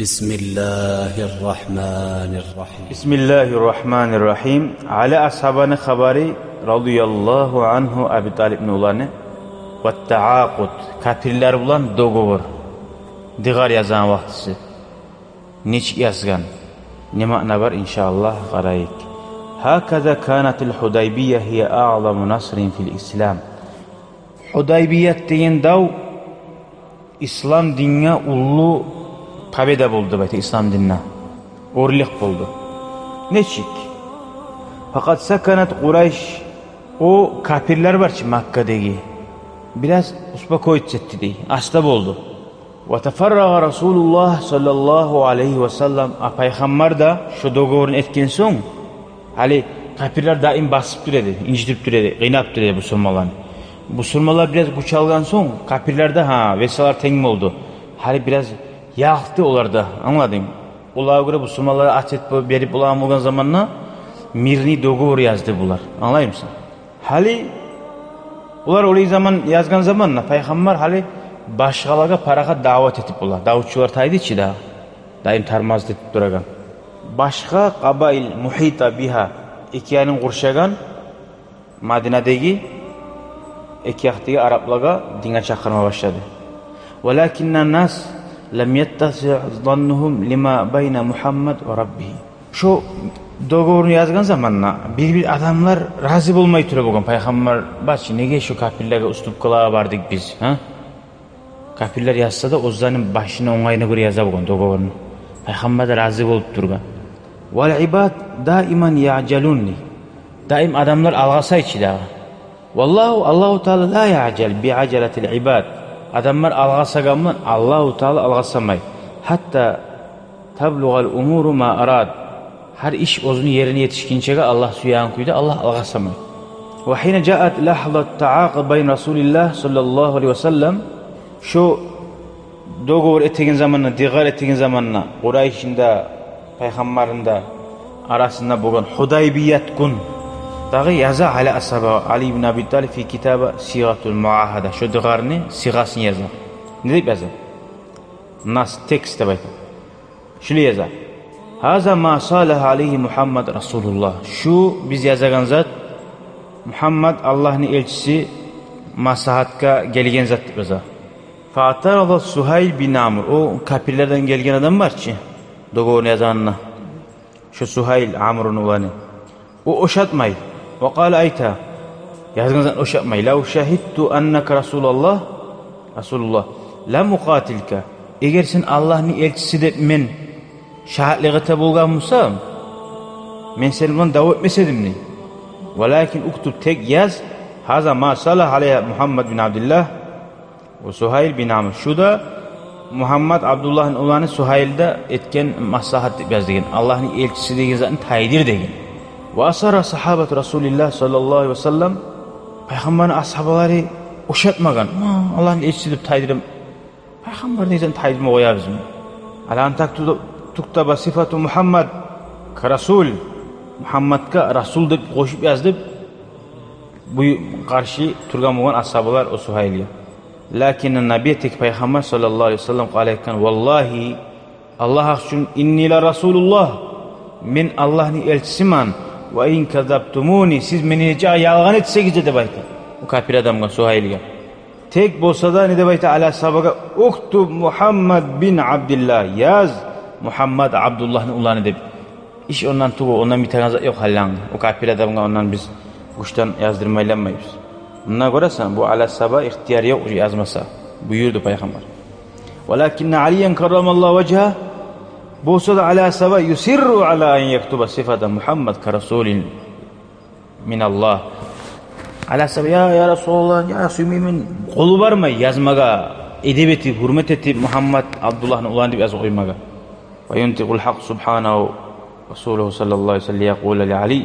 بسم الله الرحمن الرحيم بسم الله الرحمن الرحيم على أصحابنا خبري رضي الله عنه أبي طالب نولانه والتعاقد كافرler bulan dogovor digar yazan vaqtisi niç yazgan ne ma'na var inşallah qarayık. Hakaza kanatil Hudaybiyye hiye a'zamu nasrin fil İslam. Hudaybiyet degan dav İslam dinine ullu победа bo'ldi bayta İslam dinine. O'rliq bo'ldi. Nechik? Faqat sakanat Quraysh o kafirlar barchi Makkadagi biraz uspokоить etdi dey. Asta bo'ldi. Va tafarraga Rasululloh sallallohu alayhi va sallam payg'ambar da shu dogovorni etgan so'ng hali kafirlar doim basib turadi, incitib turadi, qiynab turadi bu musulmonlarni. Bu musulmonlar biraz kuch algan so'ng kafirlarda vesalar teng bo'ldi. Hali biraz yaqti ularda, anlading? Ularga göre bu musulmonlar açet berib ulan bo'lgan zamonda mirni dogovor yazdı bular. Anlayır mısın? Hali ular o'lik zaman yazgan zamonda payg'ambar hali boshqalarga paraga da'vat etib ular. Davutchilar taydi-chi da. Daim tarmaz etib turagan. Boshqa qabail muhita biha ekiyaning qurshagan Madinadagi ekiyaqdagi arablarga dinga chaqirma boshladi. Walakinna nas lam yattasi' zannuhum lima bayna Muhammad va Rabbih. Shu dogovorni yazgan zamonda bir adamlar razı bo'lmay turib bo'lgan payg'ambar bachi nega shu kafirlarga uslub qila bardik biz, ha? Kafirlar yazsa da o'zlarining boshini o'ng'ayini ko'ra yoza bo'lgan dogovorni. Payg'ambar razı bo'lib turgan. Wal ibad daiman ya'jalunni. Daim adamlar alg'asa ichida. Vallahu Allohu taala la ya'jal bi'ajalatil ibad. Adamlar alg'asaganmi Allohu taala alg'asamay. Hatta tablugal umuru ma arad. Her iş o'zini yerine yetishgunchaga Allah suyan kuyda Allah alg'asamay. Va hina ja'at lahzat ta'aqub bayn Rasulillah sallallohu alayhi vasallam shu dogovor etgan zamonda, digar etgan zamonda Qurayshda payg'ambarinda arasında bo'lgan Hudaybiyat kun dağı yaza ala ashaba Ali ibn Abi Talib fi kitaba Sigatul Muahada. Shu digarni sigasini yazar. Ne deb yazar? Nas tekst deb aytadi. Shuni yazar. Haza ma salaha alayhi Muhammad Rasulullah. Şu biz yazagan zat Muhammad Allah'ın elçisi maslahatga gelgen zat deb yazar. Fa'tarada Suhayl bin Amr. O kafirlerden gelgen adam var-chi. Dogovorni yazanına. Şu Suhayl Amr'un ulanı. O oşatmay. Ve qala ayta. Yazgan zat oşatmay. Law shahidtu annaka Rasulullah. La muqatilka. Eğer sen Allah'ın elçisi deb men şahitlig'e bo'lgan bo'lsam, men seni bilan da'vo etmasadim ne? Walakin uktub tek yaz haza ma salah alayhi Muhammad bin Abdullah va Suhayl bin Amr. Shuda Muhammad Abdullah'ın ulanı Suhayl'da etken maslahat deb yazdigan. Allah'ın elçisi degan zatni taydir degan. Va asara sahabat Rasulullah sallallohu alayhi vasallam payg'ambarning ashabalari o'shatmagan. Allah'ın elchisi deb taydirim. Payg'ambar degan taydirma qo'yabizmi? Alan tuktaba sifatu Muhammad ka Rasul. Muhammadga Rasul deb qo'shib yazib bu qarshi turgan bo'lgan ashabalar o Suhaylga. Lakin nabiy tek payg'ambar sallallohu alayhi vasallam qalaykan vallahi Allah uchun inni la Rasulullah. Men Allah'ning elchisiman va in kazabtumuni siz meni yolg'on etsangiz deb aytdi. U kafir odamga Suhaylga. Tek bo'lsa da ne deb aytdi ala sahabaga uktub Muhammad bin Abdullah yaz Muhammad Abdullah'ın ulanı deb. İş ondan tuğu, ondan bir tane yok hallan. O kafir adamga ondan biz kuştan yazdırmaylanmayız. Bundan görürsen bu ala sabah ihtiyar yok yazmasa. Buyurdu Peygamber. Walakinna Aliyen karramallahu vecihah bolsa da ala sabah yusirru ala en yektuba sifata Muhammed ka Rasulin minallah. Ala sabah ya Resulullah ya Resulümin kolu var mı yazmaga edebeti, hürmet etip Muhammed Abdullah'ın ulanı deb yazıp koymaga. وينطق الحق سبحانه رسوله صلى الله عليه وسلم يقول لعلي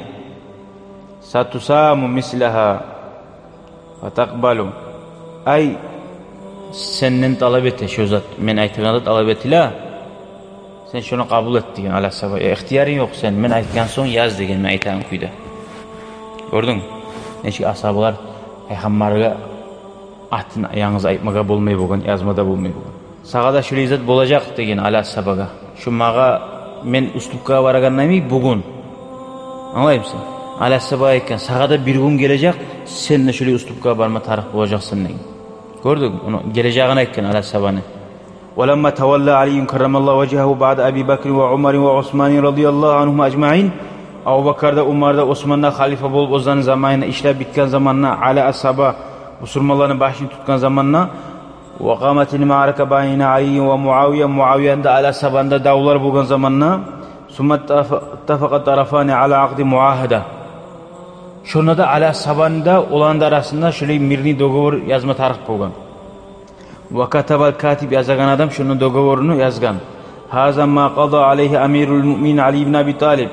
ستسام مثلها فتقبل أي senin talep etti şu zat men aytganı talep ettiler sen şunu kabul ettin ala sabah ihtiyarın yok sen men aytgan soň yaz degen men aytan kuyda gördün neçe ashabalar payg'ambarga atın ayağınızı aytmaga bolmay bolgan yazmada bolmay bolgan Sagada şöyle izat bolacak degen Ali As-Sabaga. Şu maga men uslupka baragandan mi bugün. Anlaymışsın? Ali As-Sabaga eken sagada bir gün gelecek, sen de şöyle uslupka barma tarih bulacaksın degen. Gördün onu geleceğine eken Ali As-Sabag'ın. وَلَمَّا تَوَلَّى عَلِيٌّ كَرَّمَ اللّٰهُ وَجْهَهُ بَعْدَ أَبِي بَكْرٍ وَعُمَرٍ وَعُثْمَانٍ رَضِيَ اللّٰهُ عَنْهُمْ أَجْمَعِينَ Abu Bakar'da, Umar'da, Osman'da halife bolup ozan zamanına, işler bitken zamanına, Ali As-Sabag Müslümanların başını tutkan zamanına وَقَامَتِ الْمَعَرَكَ بَيْنَ عَلِيٍّ وَمُعَاوِيَةٍ Muaviye'nin de Ali As-Sabag'da davlar bulgan zamanına ثُمَّ اتَّفَقَ الطَّرَفَانِ عَلَى عَقْدِ مُعَاهَدَةٍ Şunda da Ali As-Sabag'da olan da arasında şöyle mirni dogovor yazma tarih bulgan. وَكَتَبَ الْكَاتِبِ yazgan adam şunun dogovorunu yazgan. هَذَا مَا قَضَى عَلَيْهِ أَمِيرُ الْمُؤْمِنِ Ali ibn Abi Talib.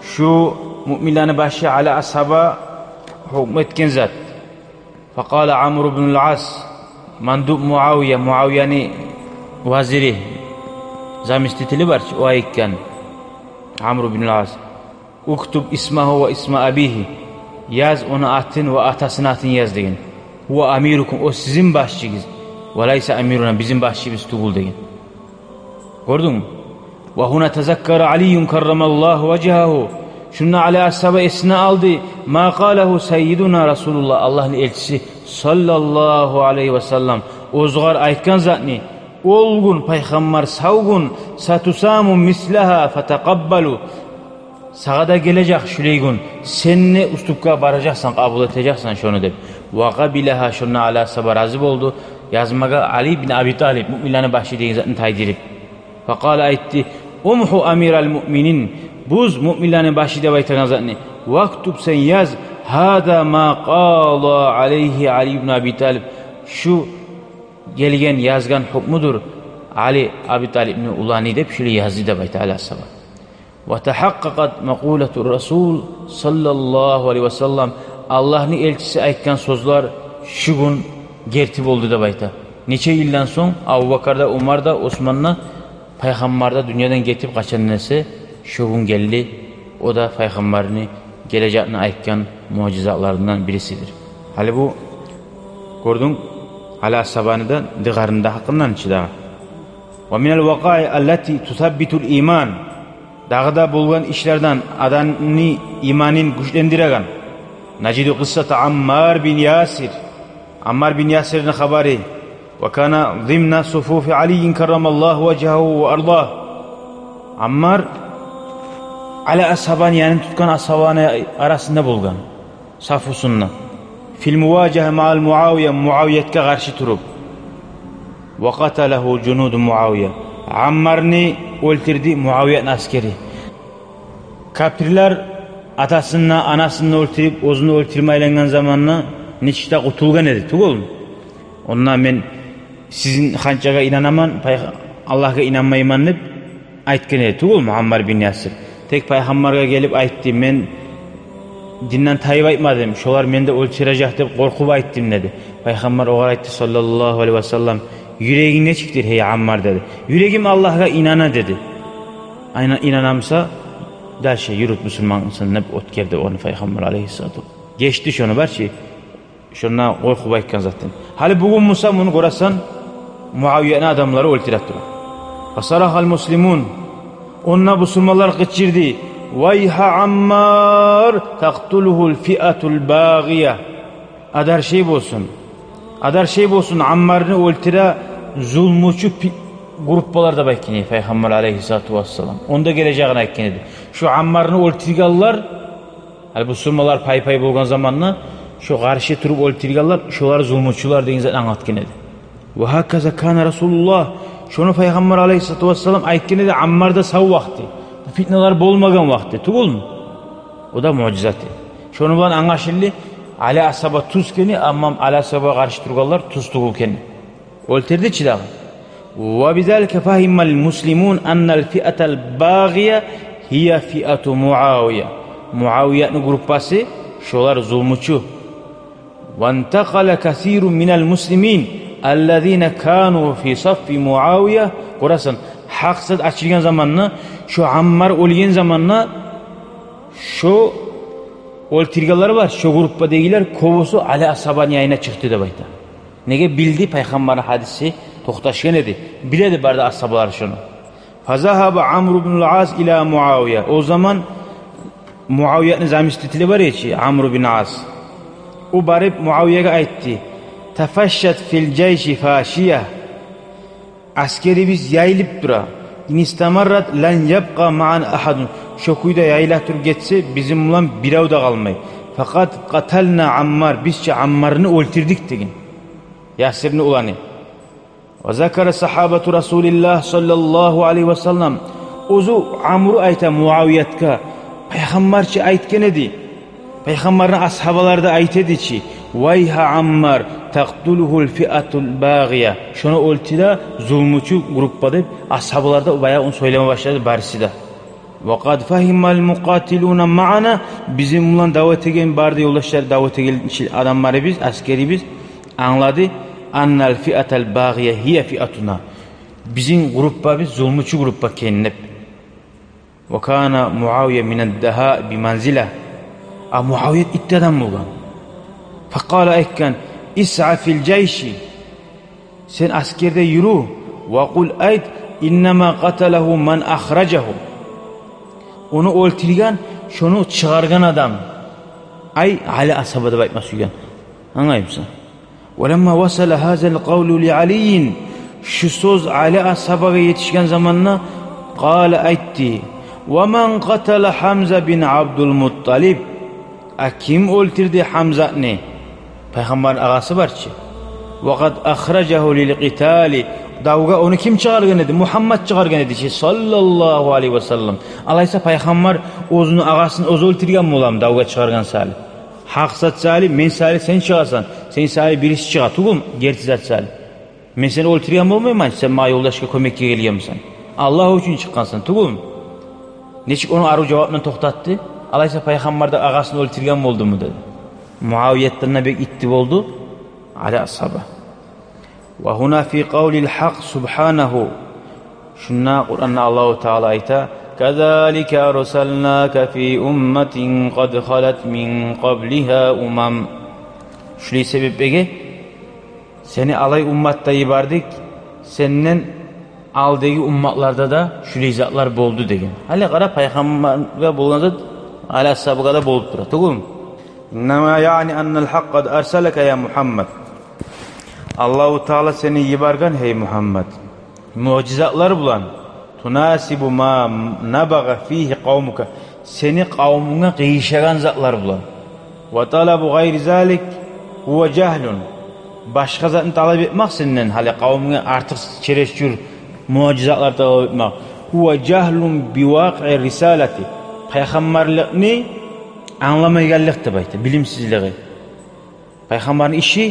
Şu müminlerin başı Ali As-Sabag hükmetken zat. فَقَالَ عَمْرُ بْنُ الْعَاسِ Mandub Muaviye, Muaviye'nin vaziri zamistitili var o ayıkken Amr bin Al-As uktub ismahu ve isma abihi yaz onu atın ve atasının atın yaz deyin. Huve amirukum o sizin başçınız ve laysa amiruna bizim başçımız tuğul deyin. Gördün mü? Ve huna tezekkara Aliyyun karramallahu vecehahu şunun Ali As-Sabag esine aldı ma kâlehu seyyiduna Resulullah Allah'ın elçisi sallallahu aleyhi ve sellem ozgar aytkan zatni olgun peygamber savgun satusamu mislaha fetekabbalu sagada gelecek şuley gün sen ne uslupka baracaksan kabul edeceksen şunu dep ve kabilaha şunna Ali As-Sabag razı oldu yazmaga Ali bin Abi Talib müminlerin başı deyin zatni taydirip fekala aytti umhu amiral müminin buz müminlerin başı de baytagan zatni vaktub sen yaz hada ma qala aleyhi Ali ibn Abi Talib şu gelgen yazgan hukmudur Ali Abi Talib'nin ulani dep şöyle yazdı da bayta Ali As-Sabag ve tahaqqaqat maqulatu Rasul sallallahu aleyhi ve sellem Allah'ın elçisi aytgan sözler şu gün gertip oldu da bayta neçe yıldan soň Abu Bakar'da Umar'da Osman'da peygamberda dünyadan getip kaçan nesi şu gün geldi o da peygamberini geleceğini aytgan mucizalarından birisidir. Hali bu gördün Ali As-Sabag'ın da digarında hakkından içi dağı. Ve minel vakâi allati tuthabbitul iman dağda bulgan işlerden adamni imanin güçlendiregan. Nacidu kıssata Ammar bin Yasir. Ammar bin Yasir'in habari. Ve kana zimna sufufi Ali'in karramallahu vecehahu ve ardah. Ammar Ali As-Sabag'ın yani tutkan As-Sabag'ın arasında bulgan. Safusunna. Fil muvacehe ma'al Muaviye Muaviyet'e karşı turup. Ve katalehu cunudu Muaviye. Ammar'ını öldürdü Muaviye'nin askeri. Kapirler atasını anasını öldürüp ozunu öldürmeyle zamanla neçte kutulgan edi. Tugul mu? Ondan men sizin hançaga inanaman Allah'a inanmayman deb aytgan edi. Tugul mu Ammar bin Yasir? Tek peygamberge gelip aytdı men dinden tayib aytmadım. Şolar mende öldürecek deb korkup aytdım dedi. Peygamber oğar aytdı sallallahu aleyhi ve sellem yüreğin ne çıktır hey Ammar dedi. Yüreğim Allah'a inana dedi. Aynen inanamsa der şey yürüt Müslümansın ne ot geldi onu Peygamber aleyhissalatu. Geçti şunu var ki şundan korkup aytkan zaten. Hali bugün Musa bunu görasan Muaviye'nin adamları öldürüp durur. Fasarahal muslimun onna Müslümanlar kıçırdı. Vayha Ammar taqtuluhul fi'atul baghiya. Adar şey bolsun. Adar şey bolsun Ammar'ını öldüre zulmüçü gruppalarda baykini Peygamber aleyhissalatu vesselam. Onda geleceğini aytkan edi. Şu Ammar'ını öldürganlar hal Müslümanlar pay pay bolgan zamanla şu karşı turup öldürganlar şolar zulmüçüler deyin zaten anlatkan edi. Ve hakaza kana Resulullah şunu Peygamber aleyhissalatu vesselam aytkan edi Ammar'da sav vakti. Fitneler bolmagan vakti. Tugul mu? O da mucizati. Şunu bilen anlaşıldı. Ali As-Sabag tuz keni amma Ali As-Sabag'a karşı turganlar tuz tugul keni. Öldürdü çidağı. Ve bizalike fahimmal muslimun annal fi'atal baghiya hiya fi'atu Muaviye. Muaviye'nin gruppası şolar zulmüçü. Ve intakala kasirun minel muslimin allazina kanu fi saffi Muaviye. Kurasın haksız açılgan zamanla şu Ammar ölgen zamanla şu öldürganlar var. Şu gruppa degiler kovusu Ali As-Sabag'ın yayına çıktı da bayta. Nege bildi Peygamber hadisi to'xtashgan edi. Biladi barda ashabalar shuni. Fazahaba Amr ibn al-As ila Muawiya. O zaman Muaviyaning zamistitili var echi, Amr ibn As. O barib Muaviyaga aytdi: "Tafashshat fil jayshi fashiya." Askerimiz yayilib tura. İnistamarrat lan yabqa ma'an ahadun. Şokuyda yayila tur geçse bizim bilan birov da qalmay. Faqat qatalna Ammar. Bizçe Ammarni o'ltirdik degin. Yasirni ulani. Va zakara sahabatu Rasulillah sallallohu alayhi va sallam. O'zi Amr ayta Muaviyatga, payg'ambarchi aytgan edi. Payg'ambarning ashabalarida aytadichi: "Vayha Ammar taqtuluhul fi'atul baghiya." Shuni o'ltida zulmchi gruppa deb ashabalarda baya uni so'ylama boshladi barisida. Va qad fahimal muqatiluna ma'ana. Bizim bilan da'vat etgan barda yo'ldoshlar da'vat etgan odamlarimiz, askarimiz angladi. Annal fi'atal baghiya hiya fi'atuna. Bizim gruppamiz zulmchi gruppa kenib. Va kana Muaviya min ad-daha bi manzila. Muaviyat ittadan bo'lgan. Faqala aytgan: "Is'a fil jayshi." Sen askerda yuru va qul ayt innama qatalahu man akhrajahu. Uni o'ltirgan, shuni chiqargan odam. Ay Ali ashabi deb aytmasgan. Anglaymisan? Walamma wasala hadha al-qawlu li Ali. Shu so'z Ali ashabiga yetishgan zamonda qala aytdi: "Wa man qatala Hamza bin Abdul Muttalib." Kim o'ltirdi Hamzani? Payg'ambar ag'asi barchi. Vaqat akhrajahu lil qitali. Davga uni kim chiqargan edi? Muhammad chiqargan edi, sallallohu alayhi vasallam. Alaysa payg'ambar o'zini ag'asini o'zi o'ltirgan bo'lam, davga chiqargan sali. Haqsat sali, men sali sen chiqasan. Sen sali birisi chiqa, tugum, gertizat sali. Men seni o'ltirgan bo'lmayman, sen ma yo'ldashga ko'makka kelgansan. Alloh uchun chiqqansan, tugum. Nechik uni aru javobni to'xtatdi? Alaysa payg'ambarda ag'asini o'ltirgan bo'ldimi dedi. Muaviyatdan nabek itti bo'ldi. Ali ashaba. Va huna fi qawlil haq subhanahu. Shunna Qur'onda Alloh taolo ayta: "Kazalika arsalnaka fi ummatin qad khalat min qabliha umam." Shuning sababiga seni alay ummatda yubordik, senden aldagi ummatlarda da shunday zotlar bo'ldi degan. Hali qara payg'ambarga bo'lganda Ali ashabiga da bo'lib turadi. To'g'rimi? Nama ya'ni anna al-haq qad arsalaka ya Muhammad. Alloh taolo seni yuborgan hey Muhammad. Mo'jizatlar bilan tunasibu ma nabagha fihi qawmuka. Seni qavmunga qiyshagan zotlar bilan. Va talabu g'ayri zalik huwa jahlun. Boshqa zatni talab etmoq sendan hali qavmunga ortiq chereshchur mo'jizatlar talab etmoq. Huwa jahlun biwaqi risalati. Payg'ambarlikni anlamaganlik deb aytdi, bilimsizligi. Payg'ambarning ishi,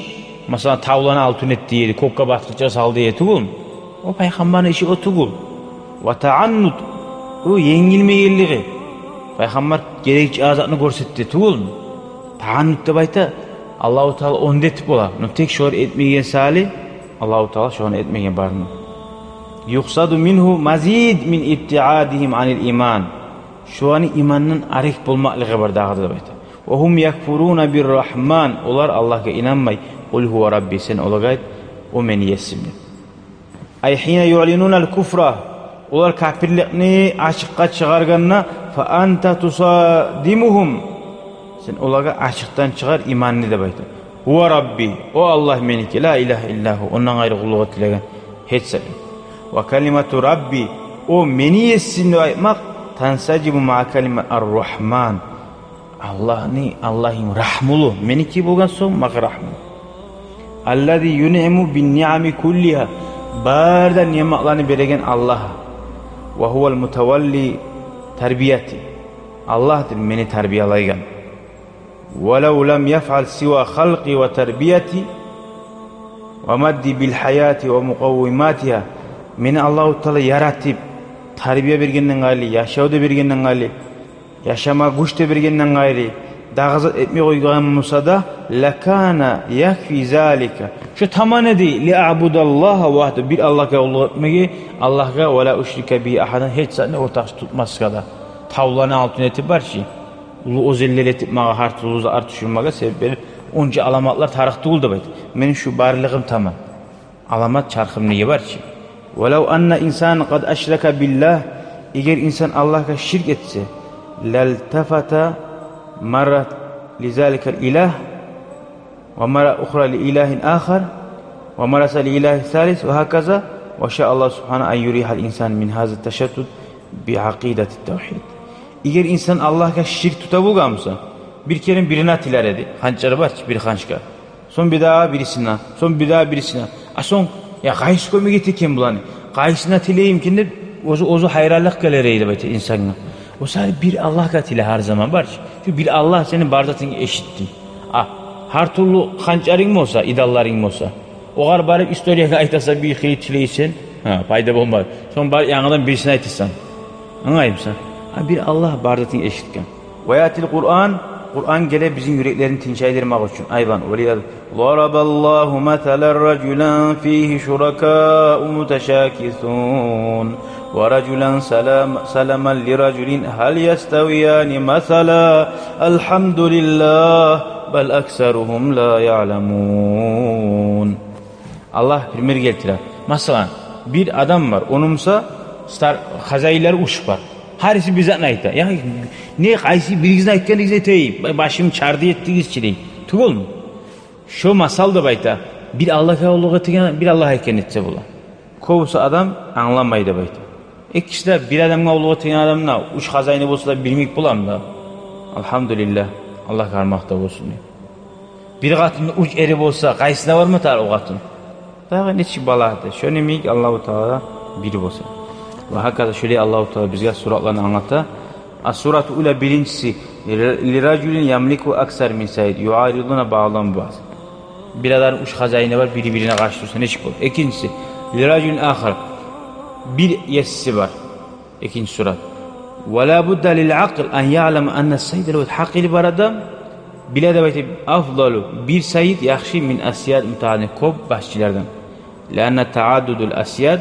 masalan, tavlani altun etdi, ko'kka botqicha saldi, tugul. O payg'ambarning ishi o tugul. Va ta'annud, u yengilmaganligi. Payg'ambar kerakchi azotni ko'rsatdi, tugul. Ta'annud deb aytdi. Alloh taolo onda etib bo'ladi. Uni tekshir etmagan sali, Alloh taolo shuni etmagan barni. Yuqsadu minhu mazid min ibtiadihim anil iman. Şuani imanın arik bulmaklығы var dağıda da bayta. Ve hum yakfuruna bir rahman. Olar Allah'a inanmay. Kul huve Rabbi sen olagayt. O meni yesimli. Ay hine yu'linunal kufra. Olar kafirlikni açıkka çıkarganna. Fa anta tusadimuhum. Sen olaga açıktan çıkar imanını da bayta. Huve Rabbi. O Allah meniki. La ilahe illahu. Ondan gayrı kulluğu tilagan. Hiç sebep. Ve kalimatu Rabbi. O meni yesimli aytmak. Tansacibu ma'a kalime ar-Rahman. Allah'ın rahmulu. Meniki bo'lgan so'ng ma'a rahmul. Allazi yun'imu bin ni'ami kulliha. Barda ne'matlarni bergan Allah. Va huval mutawalli tarbiyati. Allah'dir meni tarbiyalagan. Walau lam yaf'al siwa khalqi wa tarbiyati va maddi bil hayati va muqawwimatiha. Meni Alloh taolo yaratib tarbiya bergenden gayri, yaşavda bergenden gayri, yaşama güçte bergenden gayri, dağızat etmeye koygan olsa da lakana yakfi zalika. Şu tamam edi li a'budallaha vahde bir Allah'a kulluk etmeyi, Allah'a ve la uşrike bi ahadan hiç zatne ortak tutmaz kadar. Tavlanı altın etip var ki, ulu özellikle etip mağa hartuluğuza artışılmağa sebep verip onca alamatlar tarihte oldu baydı. Benim şu barlığım tamam. alamat çarxım neye var ki? وَلَوْ أَنَّ إِنسَانَ قَدْ أَشْرَكَ بِاللّٰهِ Eğer insan Allah'a şirk etse لَلْتَفَتَ مَرَّةً لِذَٰلِكَ الْإِلَهِ وَمَرَّ أُخْرَى لِإِلَهٍ آخَرٍ وَمَرَّسَ لِإِلَهِ الثَّالِثِ وَهَكَذَا وَشَاءَ اللّٰهُ سُبْحَانَهُ أَنْ يُرِيحَ الْإِنسَانِ مِنْ هَذَا التَّشَدُّدِ بِعَقِيدَةِ التَّوْحِيدِ Eğer insan Allah'a şirk tutabilgamsa bir kere birine atiler edi. Hançarı var ki bir hançka. Son bir daha birisine, son bir daha birisine. Son ya kayısı kömü getir kim bulanı? Kayısına tileyim kimdir? Ozu hayrallık galeriydi böyle insanla. O sadece bir Allah katıyla her zaman var. Çünkü bir Allah senin bardatın eşitti. Her türlü hançarın mı olsa, idalların mı olsa. O kadar bari istoriye aytasa bir şey tileysen, fayda olmaz. Son bari yanından birisine aytırsan. Anlayayım sen. Bir Allah bardatın eşitken. Veyatil Kur'an gele bizim yüreklerini tinçaydirmek için. Ayvan. ضَرَبَ اللّٰهُ مَثَلًا رَجُلًا ف۪يهِ شُرَكَاءُ مُتَشَاكِسُونَ وَرَجُلًا سَلَمًا لِرَجُلٍ هَلْ يَسْتَوِيَانِ مَثَلًا الْحَمْدُ لِلّٰهِ بَلْ أَكْسَرُهُمْ لَا يَعْلَمُونَ Allah primer geltirer. Mesela bir adam var. Onumsa hazaylar uç var. Harisi bize neydi? Ya ne kaysi birigizne aytken bize tey. Başım çardı ettiğiniz çiley. Tugul mu? Şu masal da bayta. Bir Allah'a olduğu etken bir Allah'a etken etse bula. Kovusu adam anlamaydı bayta. İkisi bir adamga olduğu etken adamla uç hazayını bolsa da bilmek bulam da. Elhamdülillah. Allah karmakta olsun. Bir katında uç eri bolsa kaysına var mı tar o katın? Daha ne çi baladı. Şöyle miyik Allahu Teala biri bolsa. Ve hakikaten şöyle Allah-u Teala bize suratlarını anlattı. As-suratu ula birincisi liracülün yamliku aksar min said yuariduna bağlan bazı. Bir adam uç hazayını var biri birine karşı dursa ne çıkıyor? İkincisi liracülün ahar bir yesisi var. İkinci surat. Ve la budda lil akl en ya'lem enne sayyid el hakil bir adam bile de bayte afdalu bir sayyid yaxşı min asiyad imtihanı kop başçılardan. Lenne taaddudul asiyad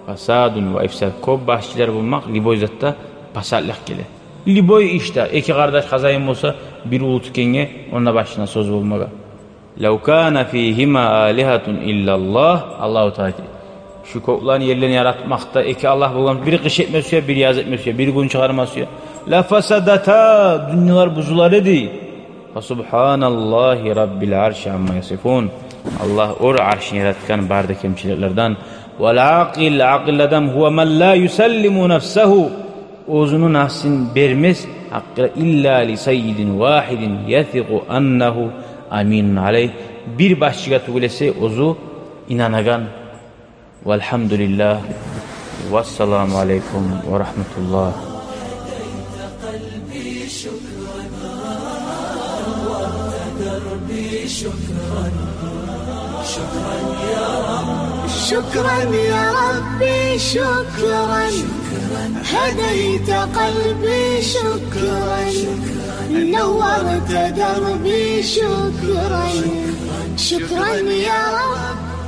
fasadun ve ifsad. Kop başçılar bulmak liboy zatta pasarlık gelir. Liboy işte iki kardeş hazayım olsa bir ulu tükenge onunla başına söz bulmaga. لَوْ كَانَ ف۪يهِمَا آلِهَةٌ اِلَّا اللّٰهِ Allah-u Teala şu kokların yerlerini yaratmakta iki Allah bulgan biri kış etmesiyor, biri yaz etmesiyor, biri gün çıkarmasıyor. La fasadata dünyalar buzular edi. Subhanallahi Rabbil arşi amma yasifun. Allah or arşini yaratkan barda kemçiliklerden. Vel aqil adam huve men la yusallimu nefsehu. O'zini nafsin bermez haqqı illa li seyyidin vahidin yathiqu annahu amin aleyh. Bir başçıga tugulese ozu inanagan. Velhamdülillah. Vesselamu aleyküm ve rahmetullah. شكرا يا ربي شكرا هديت قلبي شكرا نورت دربي شكرا شكرا يا رب